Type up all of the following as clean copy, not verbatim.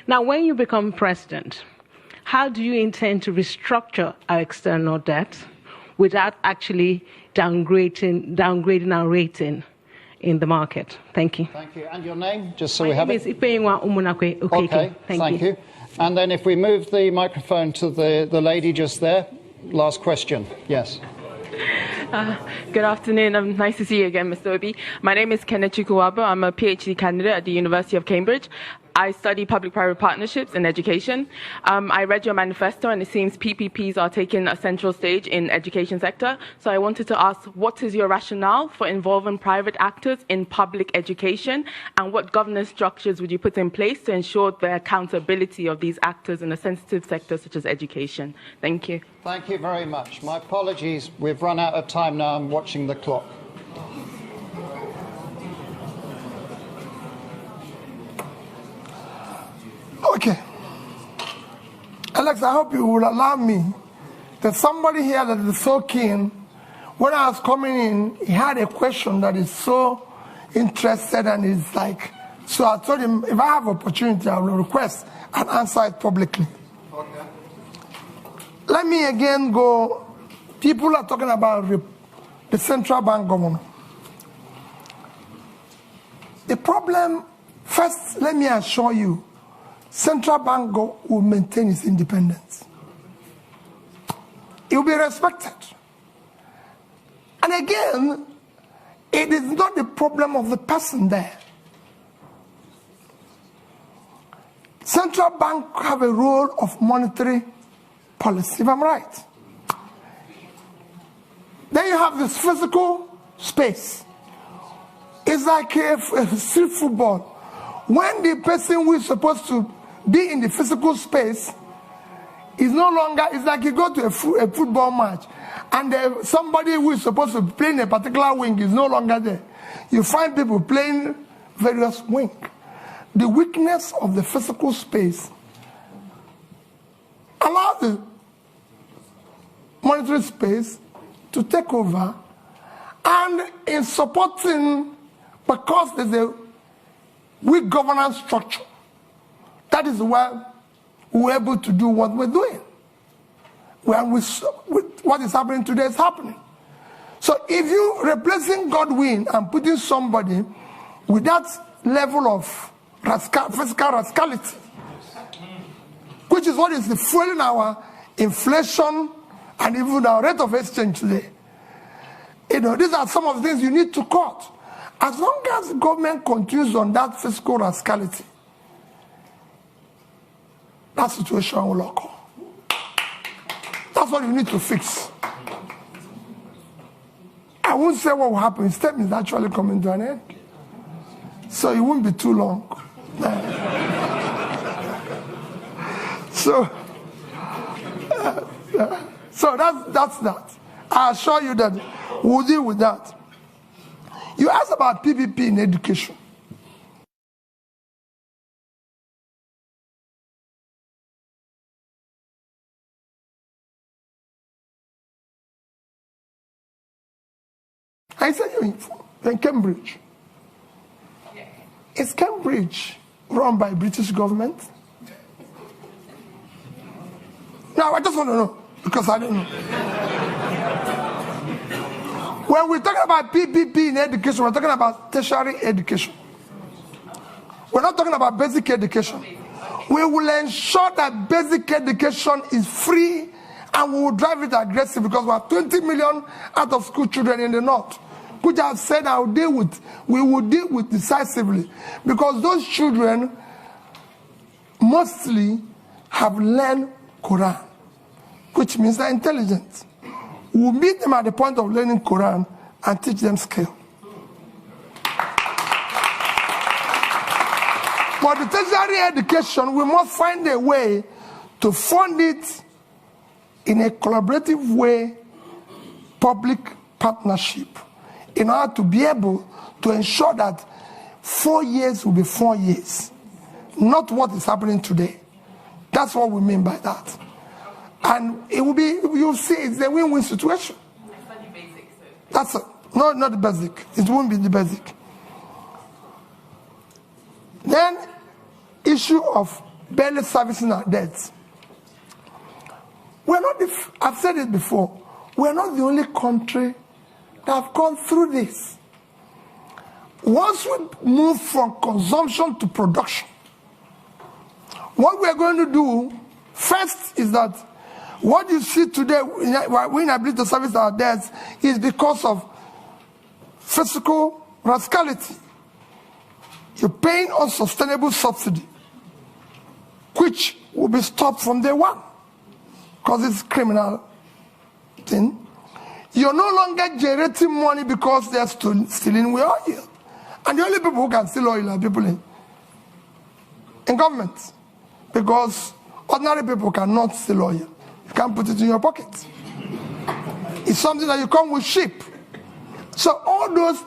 Now, when you become president, how do you intend to restructure our external debt without actually downgrading our rating in the market? Thank you. Thank you. And your name, just so we have it? Okay, thank you. And then if we move the microphone to the lady just there, last question. Yes. Good afternoon. Nice to see you again, Mr. Obi. My name is Kenneth Chukwuwabo. I'm a PhD candidate at the University of Cambridge. I study public-private partnerships in education. I read your manifesto, and it seems PPPs are taking a central stage in education sector. So I wanted to ask, what is your rationale for involving private actors in public education, and what governance structures would you put in place to ensure the accountability of these actors in a sensitive sector such as education? Thank you. Thank you very much. My apologies. We've run out of time now. I'm watching the clock. Okay. Alex, I hope you will allow me. There's somebody here that is so keen. When I was coming in, he had a question that is so interested, and is like, so I told him, if I have opportunity, I will request and answer it publicly. Okay. Let me again go. People are talking about the central bank governor. The problem, first, let me assure you, central bank will maintain its independence. It will be respected. And again, it is not the problem of the person there. Central bank have a role of monetary policy, if I'm right. Then you have this physical space. It's like a street football. When the person who is supposed to be in the physical space is no longer, it's like you go to a football match, and somebody who is supposed to play in a particular wing is no longer there. You find people playing various wings. The weakness of the physical space allows the monetary space to take over, and in supporting, because there's a weak governance structure, that is why we're able to do what we're doing. With what is happening today is happening. So if you're replacing Godwin and putting somebody with that level of fiscal rascality, which is what is fueling our inflation and even our rate of exchange today, these are some of the things you need to cut. As long as the government continues on that fiscal rascality, that situation will occur. That's what you need to fix. I won't say what will happen. His term is actually coming to an end. So it won't be too long. So that's that. I assure you that we'll deal with that. You asked about PPP in education. I said you're in Cambridge. Is Cambridge run by British government? No, I just want to know, because I don't know. When we're talking about PPP in education, we're talking about tertiary education. We're not talking about basic education. We will ensure that basic education is free, and we will drive it aggressive, because we have 20 million out of school children in the north, which I've said we will deal with decisively, because those children mostly have learned Quran, which means they're intelligent. We'll meet them at the point of learning Quran and teach them skill. For the tertiary education, we must find a way to fund it in a collaborative way, public partnership, in order to be able to ensure that 4 years will be 4 years, not what is happening today. That's what we mean by that. And it will be, you'll see, it's a win-win situation. That's it. No, not the basic. It won't be the basic. Then, issue of barely servicing our debts. We're not, I've said it before, we're not the only country that have gone through this. Once we move from consumption to production, what we're going to do first is that what you see today, we're inability to service our debts, is because of fiscal rascality. You're paying unsustainable subsidy, which will be stopped from day one, because it's a criminal thing. You're no longer generating money because they're stealing with oil. And the only people who can steal oil are people in government, because ordinary people cannot steal oil. You can't put it in your pocket. It's something that you come with sheep. So all those,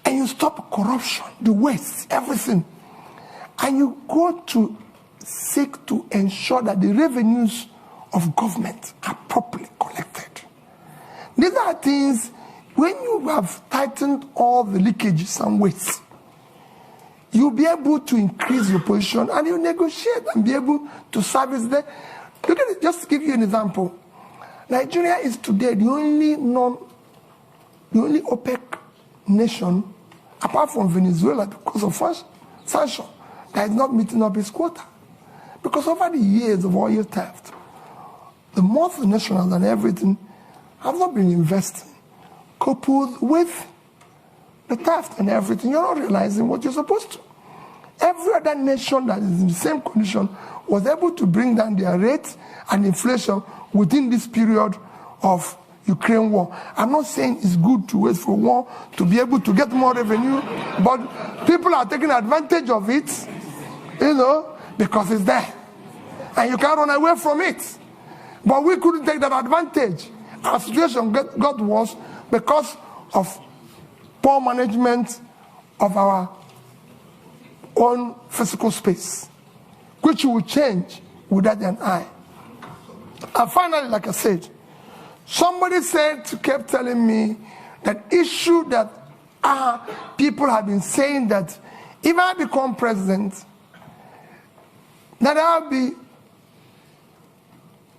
and you stop corruption, the waste, everything. And you go to seek to ensure that the revenues of government are properly collected. These are things, when you have tightened all the leakages and waste, you'll be able to increase your position and you negotiate and be able to service them. Look at it, just to give you an example. Nigeria is today the only OPEC nation, apart from Venezuela, because of sanction, that is not meeting up its quota. Because over the years of oil theft, the multinationals and everything have not been investing, coupled with the theft and everything. You're not realizing what you're supposed to. Every other nation that is in the same condition was able to bring down their rates and inflation within this period of Ukraine war. I'm not saying it's good to wait for war to be able to get more revenue, but people are taking advantage of it, because it's there. And you can't run away from it. But we couldn't take that advantage. Our situation got worse because of poor management of our own physical space, which will change without an eye. And finally, like I said, somebody kept telling me that issue that people have been saying that if I become president, that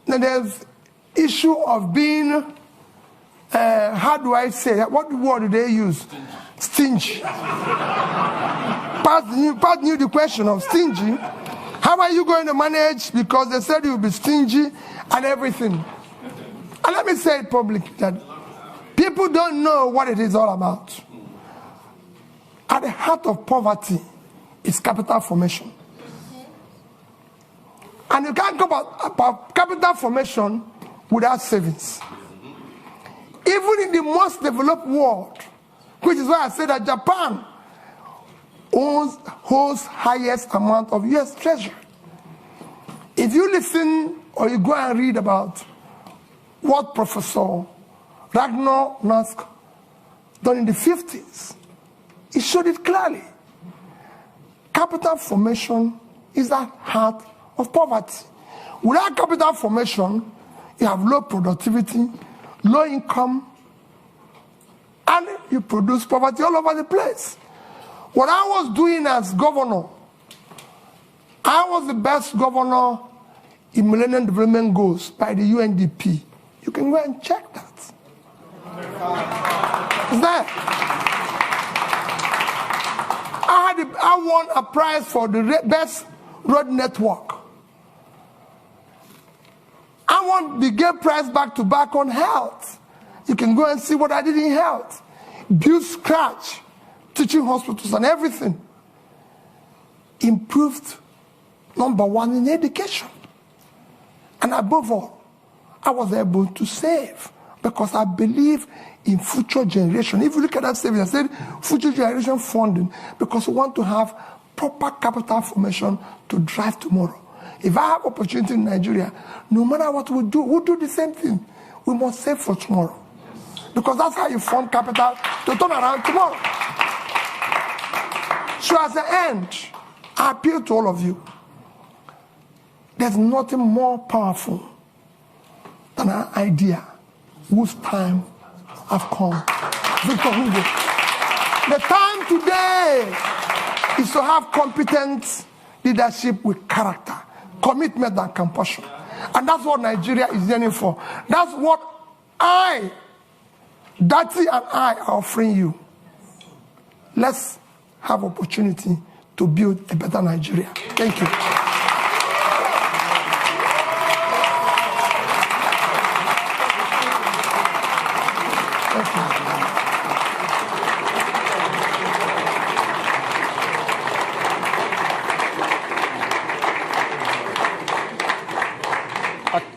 there's issue of being, how do I say that? What word do they use? Stingy. Pat knew the question of stingy. How are you going to manage? Because they said you'll be stingy and everything. And let me say it publicly that people don't know what it is all about. At the heart of poverty is capital formation. And you can't go about capital formation without savings. Even in the most developed world, which is why I say that Japan holds highest amount of US treasury. If you listen or you go and read about what Professor Ragnar Nask done in the 50s, he showed it clearly. Capital formation is at heart of poverty. Without capital formation, you have low productivity, low income, and you produce poverty all over the place. What I was doing as governor, I was the best governor in Millennium Development Goals by the UNDP. You can go and check that. It's there. I won a prize for the best road network. I won the Gate Prize back to back on health. You can go and see what I did in health. Build scratch, teaching hospitals and everything. Improved #1 in education. And above all, I was able to save because I believe in future generation. If you look at that savings, I said future generation funding because we want to have proper capital formation to drive tomorrow. If I have opportunity in Nigeria, no matter what we do, we'll do the same thing. We must save for tomorrow. Because that's how you form capital to turn around tomorrow. So as the end, I appeal to all of you. There's nothing more powerful than an idea whose time have come. Victor Hugo. The time today is to have competent leadership with character, commitment and compassion. And that's what Nigeria is yearning for. That's what Dati and I are offering you. Let's have opportunity to build a better Nigeria. Thank you.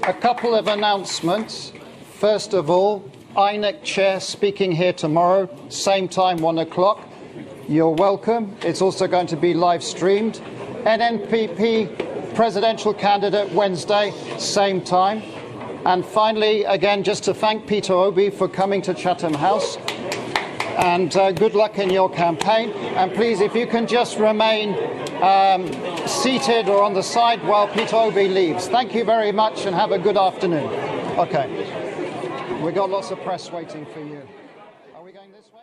A couple of announcements. First of all, INEC Chair speaking here tomorrow, same time, 1 o'clock. You're welcome. It's also going to be live streamed. NNPP presidential candidate Wednesday, same time. And finally, again, just to thank Peter Obi for coming to Chatham House. And good luck in your campaign. And please, if you can just remain seated or on the side while Peter Obi leaves. Thank you very much and have a good afternoon. Okay. We've got lots of press waiting for you. Are we going this way?